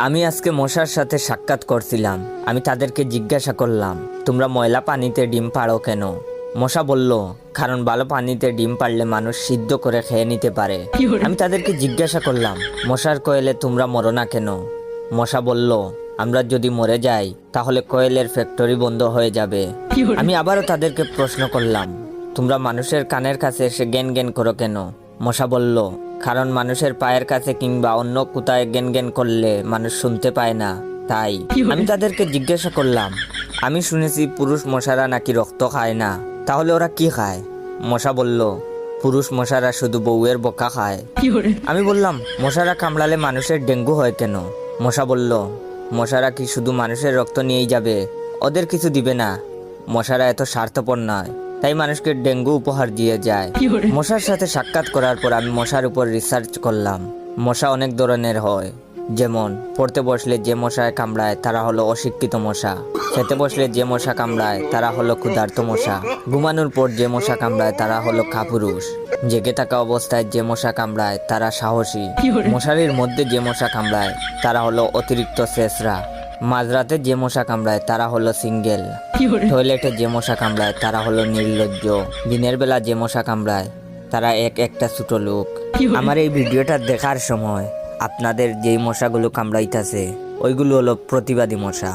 আমি আজকে মশার সাথে সাক্ষাৎ করছিলাম। আমি তাদেরকে জিজ্ঞাসা করলাম, তোমরা ময়লা পানিতে ডিম পাড়ো কেন? মশা বলল, কারণ ভালো পানিতে ডিম পারলে মানুষ সিদ্ধ করে খেয়ে নিতে পারে। আমি তাদেরকে জিজ্ঞাসা করলাম, মশার কোয়েলে তোমরা মরো না কেন? মশা বলল, আমরা যদি মরে যাই তাহলে কোয়েলের ফ্যাক্টরি বন্ধ হয়ে যাবে। আমি আবারও তাদেরকে প্রশ্ন করলাম, তোমরা মানুষের কানের কাছে এসে জ্ঞান জ্ঞান করো কেন? মশা বলল, কারণ মানুষের পায়ের কাছে কিংবা অন্য কোথায় জ্ঞান জ্ঞান করলে মানুষ শুনতে পায় না, তাই। আমি তাদেরকে জিজ্ঞাসা করলাম, আমি শুনেছি পুরুষ মশারা নাকি রক্ত খায় না, তাহলে ওরা কি খায়? মশা বলল, পুরুষ মশারা শুধু বউয়ের বোকা খায়। আমি বললাম, মশারা কামড়ালে মানুষের ডেঙ্গু হয় কেন? মশা বলল, মশারা কি শুধু মানুষের রক্ত নিয়েই যাবে, ওদের কিছু দিবে না। মশারা এত স্বার্থপর নয়, তাই মানুষকে ডেঙ্গু উপহার দিয়ে যায়। মশার সাথে সাক্ষাৎ করার পর আমি মশার উপর রিসার্চ করলাম। মশা অনেক ধরনের হয়, যেমন পড়তে বসলে যে মশায় কামড়ায় তারা হলো অশিক্ষিত মশা, খেতে বসলে যে মশা কামড়ায় তারা হলো ক্ষুধার্ত মশা, ঘুমানোর পর যে মশা কামড়ায় তারা হলো কাপুরুষ, জেগে থাকা অবস্থায় যে মশা কামড়ায় তারা সাহসী, মশারির মধ্যে যে মশা কামড়ায় তারা হলো অতিরিক্ত শেষরা, মাঝরাতে যে মশা কামড়ায় তারা হলো সিঙ্গেল, টয়লেটে যে মশা কামড়ায় তারা হলো নির্লজ্জ, দিনের বেলা যে মশা কামড়ায় তারা একটা ছোট লোক। আমার এই ভিডিওটা দেখার সময় আপনাদের যেই মশাগুলো কামড়াইতেছে ওইগুলো হলো প্রতিবাদী মশা।